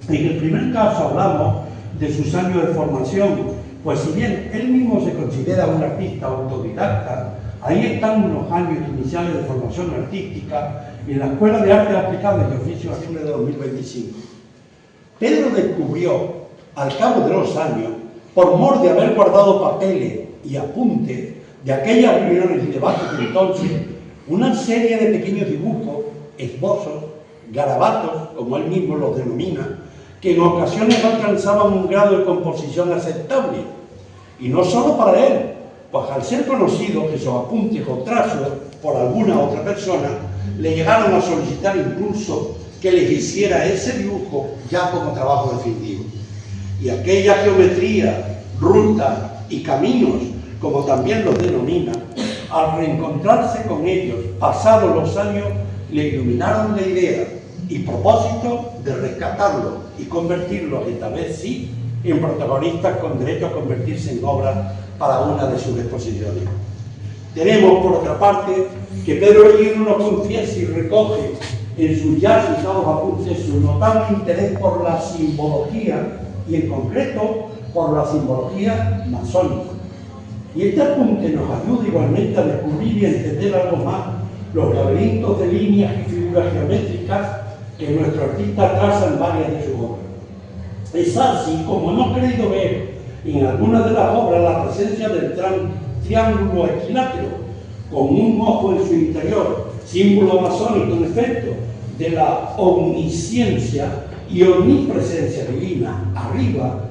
En el primer caso hablamos de sus años de formación, pues si bien él mismo se considera un artista autodidacta, ahí están unos años iniciales de formación artística en la Escuela de Artes Aplicadas y Oficios Azules de 2025. Pedro descubrió, al cabo de los años, por mor de haber guardado papeles y apuntes de aquellas reuniones y debates de entonces, una serie de pequeños dibujos, esbozos, garabatos, como él mismo los denomina, que en ocasiones alcanzaban un grado de composición aceptable. Y no solo para él, pues al ser conocido que esos apuntes o trazos por alguna otra persona, le llegaron a solicitar incluso que les hiciera ese dibujo ya como trabajo definitivo. Y aquella geometría, rutas y caminos, como también los denomina, al reencontrarse con ellos, pasados los años, le iluminaron la idea y propósito de rescatarlo y convertirlos, esta vez sí, en protagonistas con derecho a convertirse en obra para una de sus exposiciones. Tenemos, por otra parte, que Pedro Bellido nos confiesa y recoge en sus ya citados apuntes su notable interés por la simbología y, en concreto, por la simbología masónica. Y este apunte nos ayuda igualmente a descubrir y entender algo más los laberintos de líneas y figuras geométricas que nuestro artista traza en varias de sus obras. Es así como hemos querido ver en algunas de las obras la presencia del triángulo equilátero, con un ojo en su interior, símbolo masónico en efecto, de la omnisciencia y omnipresencia divina, arriba,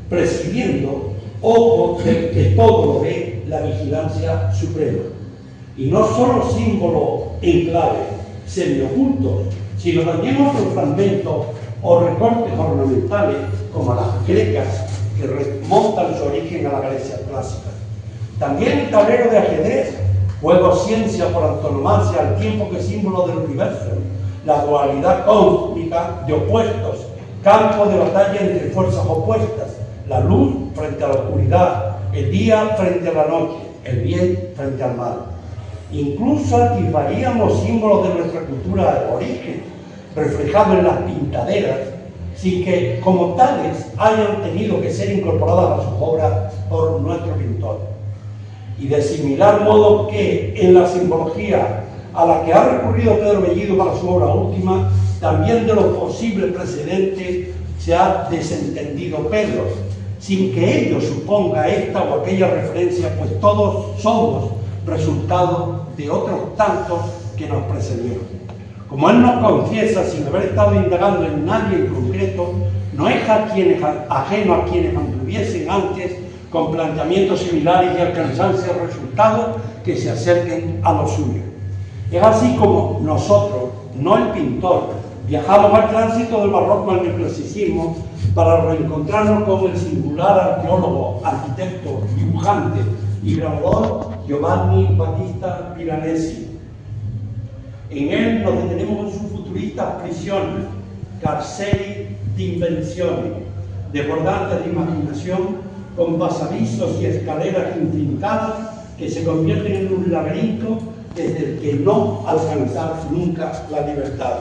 presidiendo, ojo del que todo lo ve, la vigilancia suprema. Y no solo símbolos en clave, semiocultos, sino también otros fragmentos o recortes ornamentales, como las grecas, que remontan su origen a la Grecia clásica. También el tablero de ajedrez, juego ciencia por antonomasia, al tiempo que símbolo del universo, la dualidad cósmica de opuestos, campo de batalla entre fuerzas opuestas, la luz frente a la oscuridad, el día frente a la noche, el bien frente al mal. Incluso atisbaríamos símbolos de nuestra cultura de origen, reflejados en las pintaderas, sin que como tales hayan tenido que ser incorporadas a sus obras por nuestro pintor. Y de similar modo que en la simbología a la que ha recurrido Pedro Bellido para su obra última, también de los posibles precedentes se ha desentendido Pedro, sin que ello suponga esta o aquella referencia, pues todos somos resultado de otros tantos que nos precedieron. Como él nos confiesa, sin haber estado indagando en nadie en concreto, no es ajeno a quienes mantuviesen antes con planteamientos similares y alcanzarse resultados que se acerquen a lo suyo. Es así como nosotros, no el pintor, viajamos al tránsito del barroco al neoclasicismo para reencontrarnos con el singular arqueólogo, arquitecto, dibujante y grabador Giovanni Battista Piranesi. En él nos detenemos en sus futuristas prisiones, carceri de invenciones, desbordantes de imaginación, con pasadizos y escaleras intrincadas que se convierten en un laberinto desde el que no alcanzar nunca la libertad.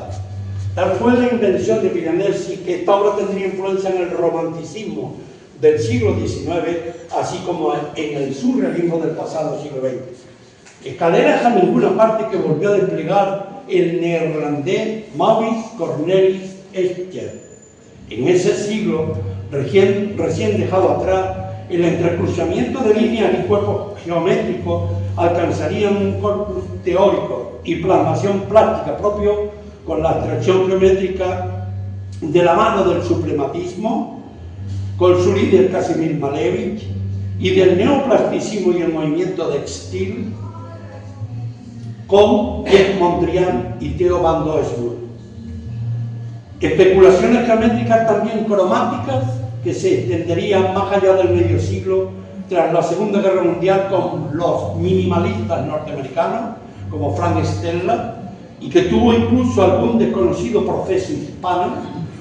Tal fue la invención de Piranesi que esta obra tendría influencia en el romanticismo del siglo XIX, así como en el surrealismo del pasado siglo XX. Escaleras a ninguna parte que volvió a desplegar el neerlandés Maurice Cornelis Escher. En ese siglo, recién dejado atrás, el entrecruzamiento de líneas y cuerpos geométricos alcanzarían un corpus teórico y plasmación plástica propio con la abstracción geométrica de la mano del suprematismo, con su líder Casimir Malevich, y del neoplasticismo y el movimiento textil, con Pierre Mondrian y Theo van Doesburg. Especulaciones geométricas también cromáticas que se extenderían más allá del medio siglo tras la Segunda Guerra Mundial con los minimalistas norteamericanos como Frank Stella, y que tuvo incluso algún desconocido proceso hispano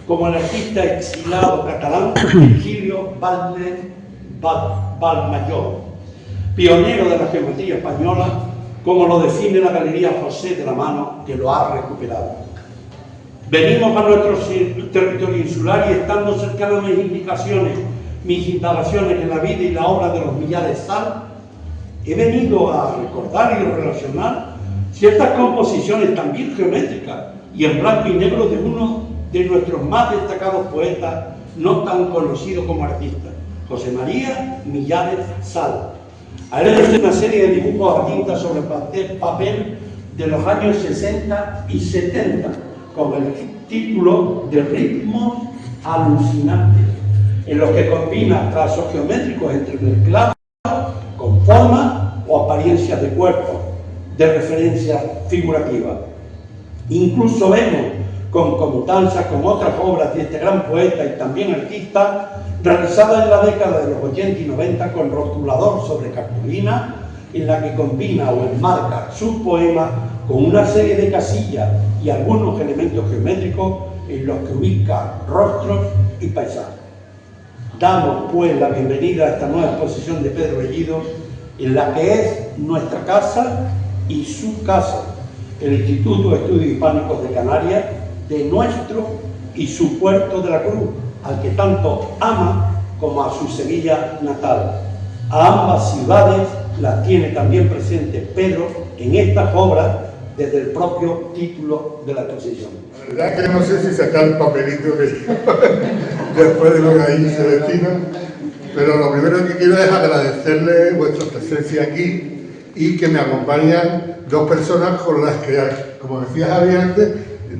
como el artista exilado catalán Virgilio Vallmayor, pionero de la geometría española, como lo define la Galería José de la Mano, que lo ha recuperado. Venimos a nuestro territorio insular y estando cercano a mis indagaciones en la vida y la obra de los Millares Sal, he venido a recordar y relacionar ciertas composiciones también geométricas y en blanco y negro de uno de nuestros más destacados poetas, no tan conocido como artista, José María Millares Sal. A él le hice una serie de dibujos a tinta sobre papel de los años 60 y 70, con el título de Ritmos Alucinantes, en los que combina trazos geométricos entremezclados con formas o apariencias de cuerpo, de referencia figurativa. Incluso vemos con conmutanza con otras obras de este gran poeta y también artista, realizadas en la década de los 80 y 90 con rotulador sobre cartulina, en la que combina o enmarca sus poemas con una serie de casillas y algunos elementos geométricos en los que ubica rostros y paisajes. Damos pues la bienvenida a esta nueva exposición de Pedro Bellido, en la que es nuestra casa y su casa, el Instituto de Estudios Hispánicos de Canarias, de nuestro y su Puerto de la Cruz, al que tanto ama como a su Sevilla natal. A ambas ciudades las tiene también presentes Pedro en estas obras desde el propio título de la exposición. La verdad que no sé si sacar el papelito después de lo que ha dicho Celestino, pero lo primero que quiero es agradecerle vuestra presencia aquí y que me acompañan dos personas con las que, como decía Javier antes,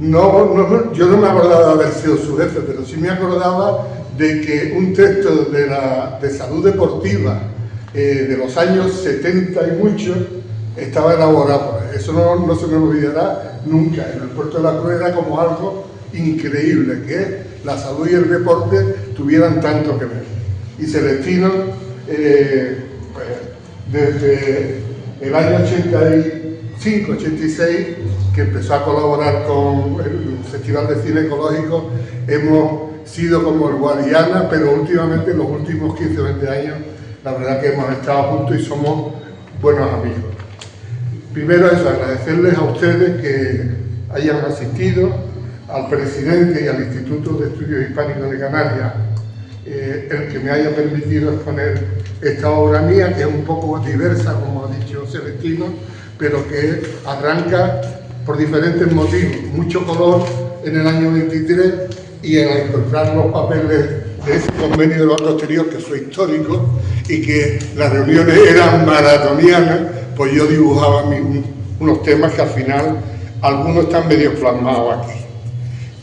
yo no me acordaba de haber sido su jefe, pero sí me acordaba de que un texto de salud deportiva de los años 70 y mucho estaba elaborado. Eso no se me olvidará nunca. En el Puerto de la Cruz era como algo increíble, que la salud y el deporte tuvieran tanto que ver. Y Celestino, pues, desde el año 85, 86, que empezó a colaborar con el Festival de Cine Ecológico, hemos sido como el Guadiana, pero últimamente, en los últimos 15 o 20 años, la verdad que hemos estado juntos y somos buenos amigos. Primero eso, agradecerles a ustedes que hayan asistido, al presidente y al Instituto de Estudios Hispánicos de Canarias, el que me haya permitido exponer esta obra mía, que es un poco diversa, como ha dicho Celestino, pero que arranca por diferentes motivos. Mucho color en el año 23 y al encontrar los papeles de ese convenio del Banco Exterior, que fue histórico, y que las reuniones eran maratonianas, pues yo dibujaba unos temas que al final algunos están medio plasmados aquí.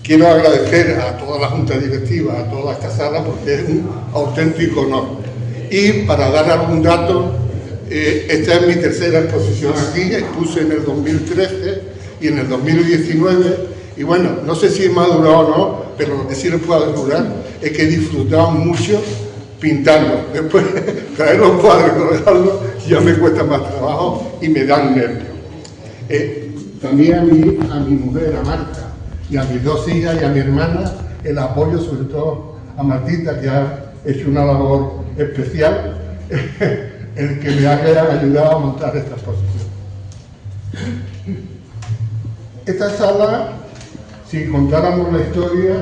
Quiero agradecer a toda la Junta Directiva, a toda esta sala, porque es un auténtico honor. Y para dar algún dato, esta es mi tercera exposición aquí, expuse en el 2013 y en el 2019, y bueno, no sé si he madurado o no, pero lo que sí les puedo asegurar es que he disfrutado mucho pintando. Después traer los cuadros y colocarlos ya me cuesta más trabajo y me dan nervios. También a mi mujer, a Marta, y a mis dos hijas y a mi hermana, el apoyo, sobre todo a Martita, que ha hecho una labor especial, el que me haya ayudado a montar esta exposición. Esta sala, si contáramos la historia,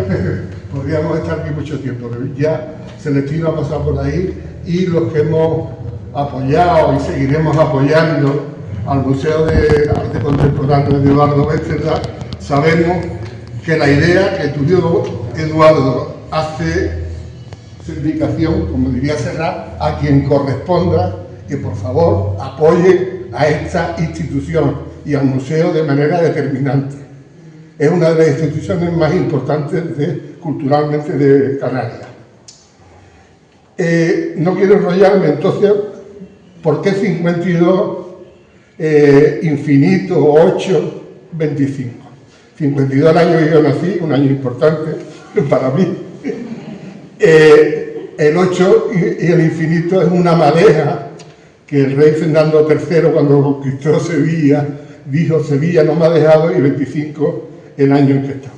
podríamos estar aquí mucho tiempo, pero ya Celestino ha pasado por ahí y los que hemos apoyado y seguiremos apoyando al Museo de Arte Contemporáneo de Eduardo Westerda, sabemos que la idea que tuvo Eduardo hace indicación, como diría Serrat, a quien corresponda, que por favor apoye a esta institución y al museo de manera determinante. Es una de las instituciones más importantes culturalmente de Canarias. No quiero enrollarme, entonces, ¿por qué 52, infinito, 8, 25? 52 el año que yo nací, un año importante para mí. El 8 y el infinito es una madeja que el rey Fernando III, cuando conquistó Sevilla, dijo: Sevilla no me ha dejado, y 25 el año en que estamos.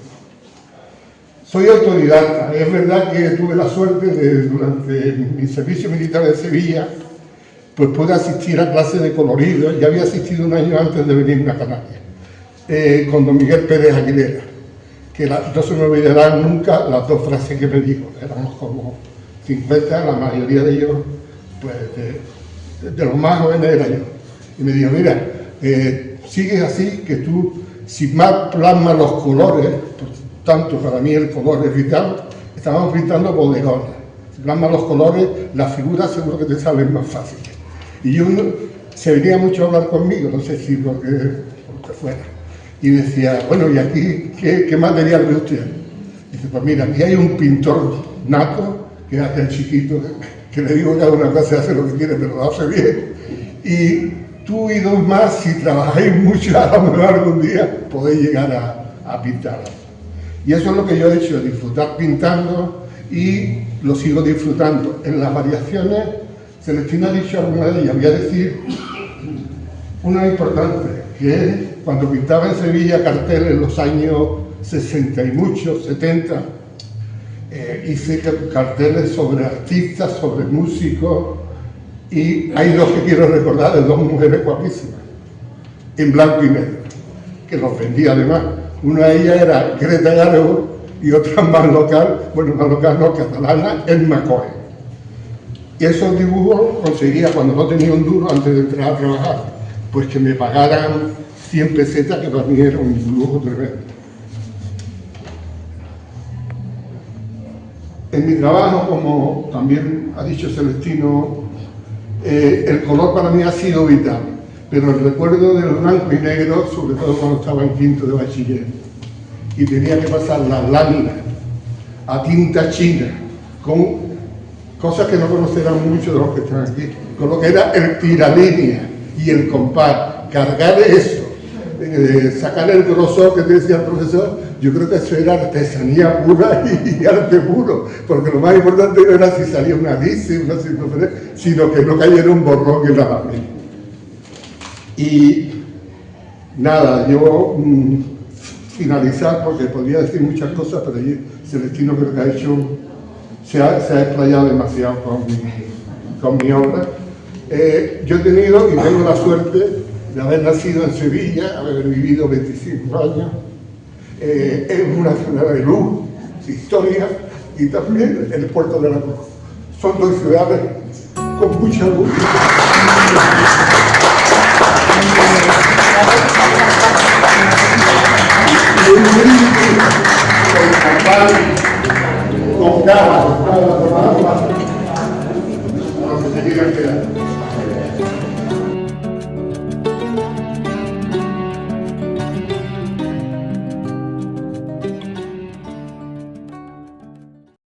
Soy autodidacta. Es verdad que tuve la suerte de, durante mi servicio militar en Sevilla, pues pude asistir a clases de colorido. Ya había asistido un año antes de venirme a Canarias, con don Miguel Pérez Aguilera, que no se me olvidarán nunca las dos frases que me dijo. Éramos como 50, la mayoría de ellos, pues de los más jóvenes era yo. Y me dijo, mira, sigue así, que tú, si más plasmas los colores, pues, tanto para mí el color es vital, estábamos pintando bodegones. Si plasmas los colores, las figuras seguro que te salen más fáciles. Y yo se venía mucho a hablar conmigo, no sé si porque fuera. Y decía, bueno, ¿y aquí qué material ve usted? Dice, pues mira, aquí hay un pintor nato, que es aquel chiquito, que le digo que cada una cosa hace lo que quiere, pero lo hace bien. Y tú y dos más, si trabajáis mucho, a lo mejor algún día podéis llegar a pintar. Y eso es lo que yo he hecho, disfrutar pintando, y lo sigo disfrutando. En las variaciones, Celestina ha dicho alguna de ellas, voy a decir una importante, que es cuando pintaba en Sevilla carteles en los años 60 y muchos, 70, hice carteles sobre artistas, sobre músicos, y hay dos que quiero recordar, de dos mujeres guapísimas, en blanco y negro, que los vendía además. Una de ellas era Greta Garbo y otra más local, bueno, más local no, catalana, Emma Cohen. Y esos dibujos conseguía cuando no tenía un duro antes de entrar a trabajar, pues que me pagaran 100 pesetas, que para mí era un lujo tremendo. En mi trabajo, como también ha dicho Celestino, el color para mí ha sido vital, pero el recuerdo del blanco y negro, sobre todo cuando estaba en quinto de bachiller, y tenía que pasar las láminas a tinta china, con cosas que no conocerán muchos de los que están aquí, con lo que era el tiralínea y el compás, cargar eso, sacar el grosor que te decía el profesor, yo creo que eso era artesanía pura y arte puro, porque lo más importante no era si salía una dice, una circunferencia, sino que no cayera un borrón en la lámina. Y nada, yo finalizar, porque podría decir muchas cosas, pero Celestino creo que ha hecho, se ha explayado demasiado con mi obra. Yo he tenido y tengo la suerte de haber nacido en Sevilla, haber vivido 25 años, es una ciudad de luz, de historia, y también el puerto de la Cruz. Son dos ciudades con mucha luz. Con ganas, con ganas, con ganas, con lo que se quiera quedar.